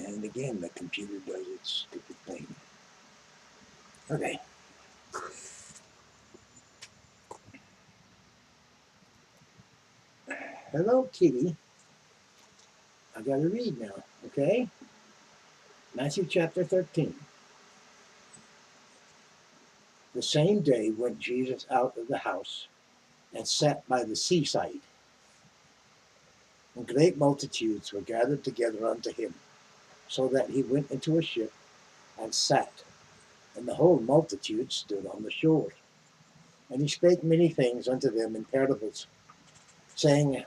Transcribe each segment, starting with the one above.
And again, the computer does its stupid thing. Okay. Hello, kitty. I got to read now, okay? Matthew chapter 13. The same day went Jesus out of the house and sat by the seaside. And great multitudes were gathered together unto him, so that he went into a ship and sat, and the whole multitude stood on the shore. And he spake many things unto them in parables, saying,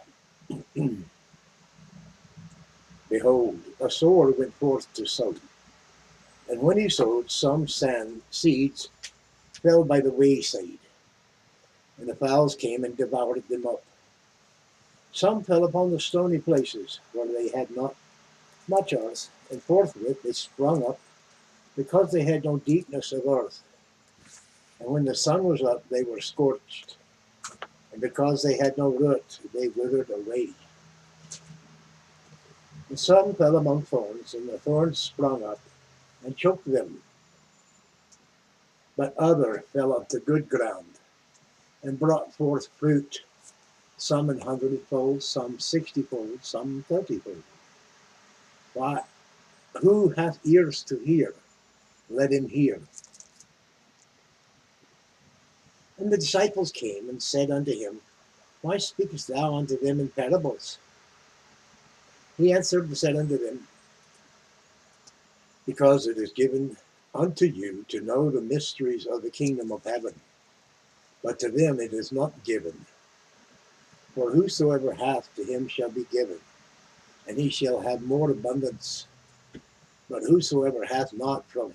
Behold, a sower went forth to sow. And when he sowed, some seeds fell by the wayside, and the fowls came and devoured them up. Some fell upon the stony places, where they had not much earth, and forthwith they sprung up, because they had no deepness of earth. And when the sun was up, they were scorched, and because they had no root, they withered away. And some fell among thorns, and the thorns sprung up and choked them. But other fell up to good ground, and brought forth fruit, some an 100-fold, some 60-fold, some 30-fold. Why, who hath ears to hear, let him hear. And the disciples came and said unto him, Why speakest thou unto them in parables? He answered and said unto them, Because it is given unto you to know the mysteries of the kingdom of heaven, but to them it is not given. For whosoever hath, to him shall be given, and he shall have more abundance. But whosoever hath not, from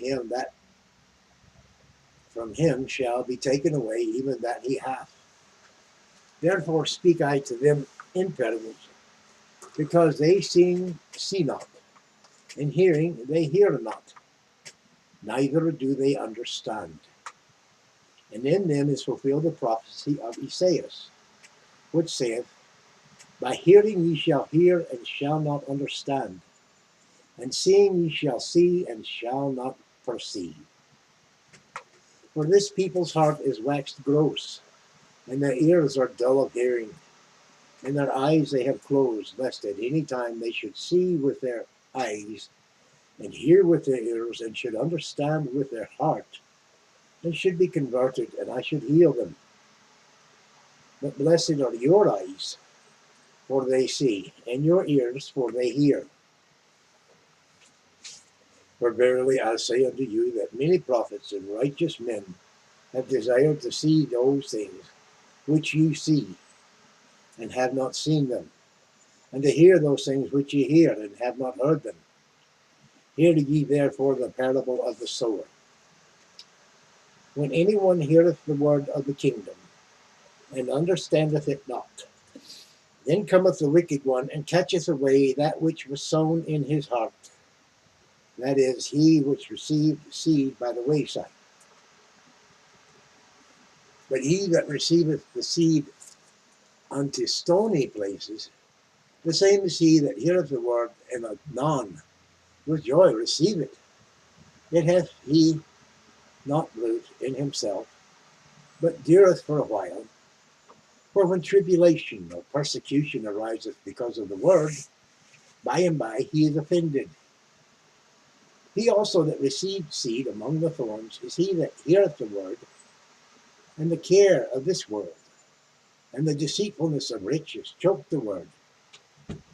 him shall be taken away even that he hath. Therefore speak I to them in parables, because they see not, and hearing they hear not, neither do they understand. And in them is fulfilled the prophecy of Esaias, which saith, By hearing ye shall hear and shall not understand, and seeing ye shall see and shall not perceive. For this people's heart is waxed gross, and their ears are dull of hearing, and their eyes they have closed, lest at any time they should see with their eyes, and hear with their ears, and should understand with their heart, and should be converted, and I should heal them. But blessed are your eyes, for they see, and your ears, for they hear. For verily I say unto you that many prophets and righteous men have desired to see those things which ye see, and have not seen them, and to hear those things which ye hear, and have not heard them. Hear ye therefore the parable of the sower. When anyone heareth the word of the kingdom, and understandeth it not, then cometh the wicked one, and catcheth away that which was sown in his heart. That is, he which received seed by the wayside. But he that receiveth the seed unto stony places, the same is he that heareth the word, and anon with joy receiveth. Yet hath he not root in himself, but dureth for a while. For when tribulation or persecution ariseth because of the word, by and by he is offended. He also that received seed among the thorns is he that heareth the word, and the care of this world, and the deceitfulness of riches choke the word,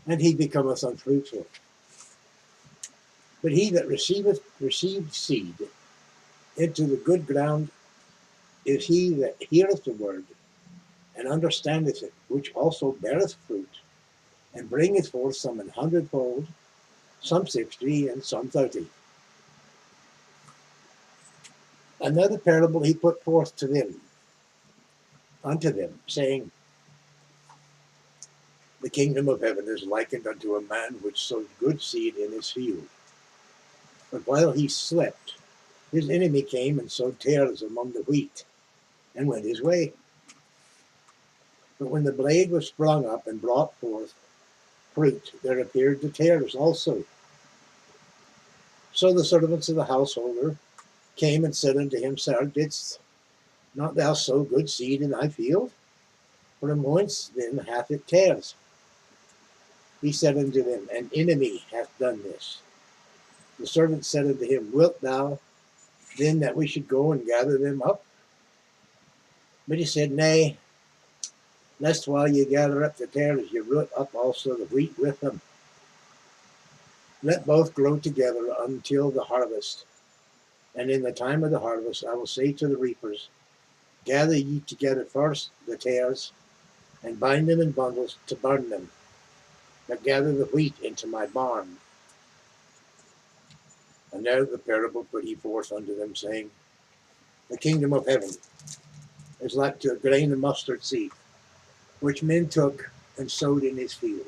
and he becometh unfruitful. But he that received seed into the good ground is he that heareth the word, and understandeth it, which also beareth fruit, and bringeth forth some 100-fold, some 60, and some 30. Another parable he put forth unto them, saying, The kingdom of heaven is likened unto a man which sowed good seed in his field. But while he slept, his enemy came and sowed tares among the wheat, and went his way. But when the blade was sprung up and brought forth fruit, there appeared the tares also. So the servants of the householder came and said unto him, Sir, didst not thou sow good seed in thy field? From whence then hath it tares? He said unto them, An enemy hath done this. The servants said unto him, Wilt thou then that we should go and gather them up? But he said, Nay, lest while ye gather up the tares, ye root up also the wheat with them. Let both grow together until the harvest. And in the time of the harvest I will say to the reapers, Gather ye together first the tares, and bind them in bundles to burn them, but gather the wheat into my barn. And now the parable put he forth unto them, saying, The kingdom of heaven is like to a grain of mustard seed, which men took and sowed in his field,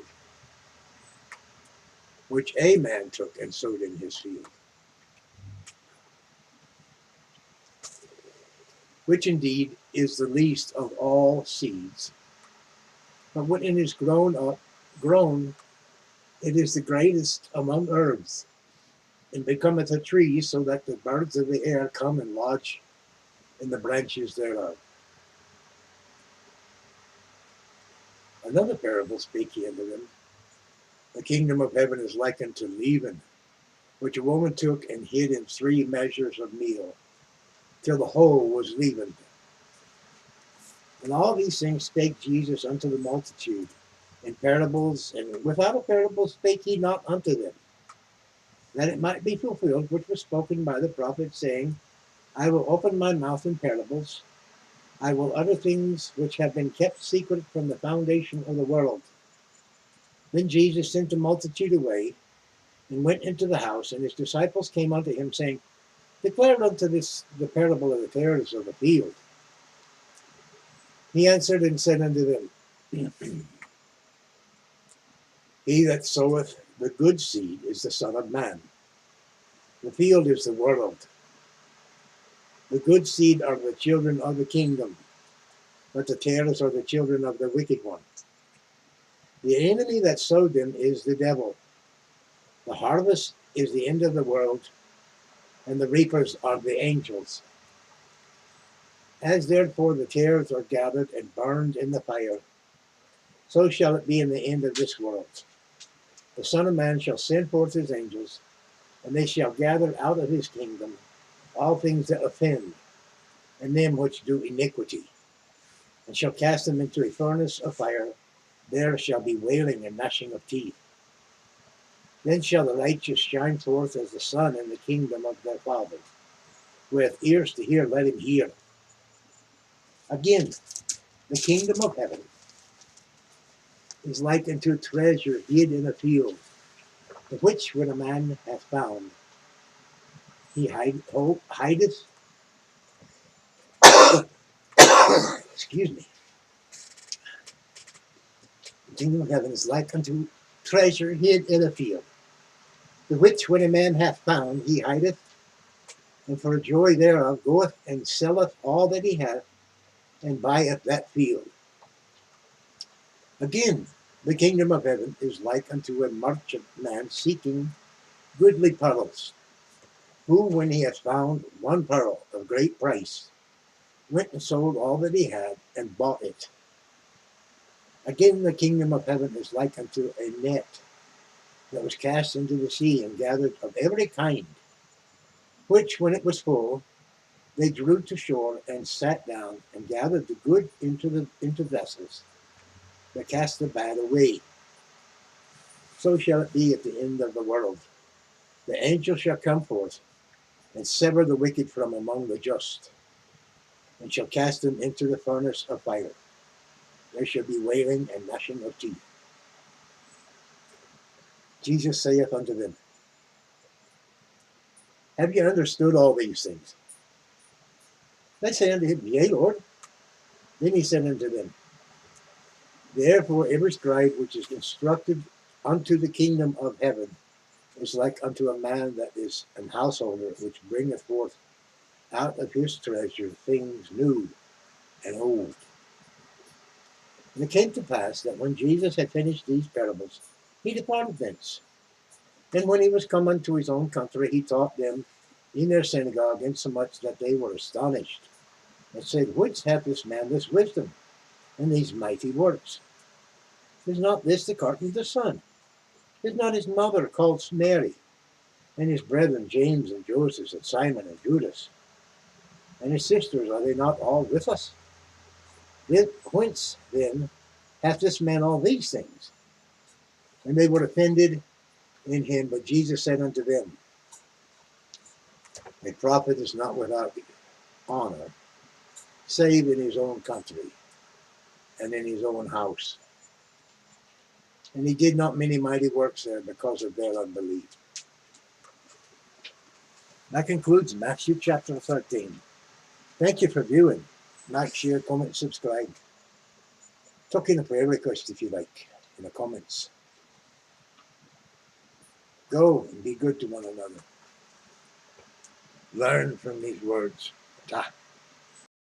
which a man took and sowed in his field, which indeed is the least of all seeds. But when it is grown, it is the greatest among herbs, and becometh a tree, so that the birds of the air come and lodge in the branches thereof. Another parable spake he unto them, The kingdom of heaven is likened to leaven, which a woman took and hid in 3 measures of meal, till the whole was leavened. And all these things spake Jesus unto the multitude in parables, and without a parable spake he not unto them, that it might be fulfilled which was spoken by the prophet, saying, I will open my mouth in parables, I will utter things which have been kept secret from the foundation of the world. Then Jesus sent the multitude away, and went into the house, and his disciples came unto him, saying, Declare unto us the parable of the tares of the field. He answered and said unto them, He that soweth the good seed is the Son of Man. The field is the world. The good seed are the children of the kingdom, but the tares are the children of the wicked one. The enemy that sowed them is the devil. The harvest is the end of the world, and the reapers are the angels. As therefore the tares are gathered and burned in the fire, so shall it be in the end of this world. The Son of Man shall send forth his angels, and they shall gather out of his kingdom all things that offend, and them which do iniquity, and shall cast them into a furnace of fire. There shall be wailing and gnashing of teeth. Then shall the righteous shine forth as the sun in the kingdom of their Father. Who hath ears to hear, let him hear. Again, the kingdom of heaven is like unto a treasure hid in a field, the which when a man hath found, he hideth. Excuse me. The kingdom of heaven is like unto treasure hid in a field, the which when a man hath found, he hideth, and for joy thereof goeth and selleth all that he hath, and buyeth that field. Again, the kingdom of heaven is like unto a merchant man seeking goodly pearls, who, when he hath found one pearl of great price, went and sold all that he had, and bought it. Again, the kingdom of heaven is like unto a net that was cast into the sea, and gathered of every kind, which, when it was full, they drew to shore, and sat down, and gathered the good into vessels, but cast the bad away. So shall it be at the end of the world. The angel shall come forth, and sever the wicked from among the just, and shall cast them into the furnace of fire. There shall be wailing and gnashing of teeth. Jesus saith unto them, Have ye understood all these things? They say unto him, Yea, Lord. Then he said unto them, Therefore every scribe which is instructed unto the kingdom of heaven is like unto a man that is an householder, which bringeth forth out of his treasure things new and old. And it came to pass that when Jesus had finished these parables, he departed thence, And when he was come unto his own country, he taught them in their synagogue, insomuch that they were astonished, and said, Whence hath this man this wisdom, and these mighty works? Is not this the carpenter's son? Is not his mother called Mary, and his brethren James and Joseph and Simon and Judas? And his sisters, are they not all with us? Whence then hath this man all these things? And they were offended in him, but Jesus said unto them, A prophet is not without honor, save in his own country and in his own house. And he did not many mighty works there because of their unbelief. That concludes Matthew chapter 13. Thank you for viewing. Like, share, comment, subscribe. Tuck in a prayer request if you like in the comments. Go and be good to one another. Learn from these words. Ta.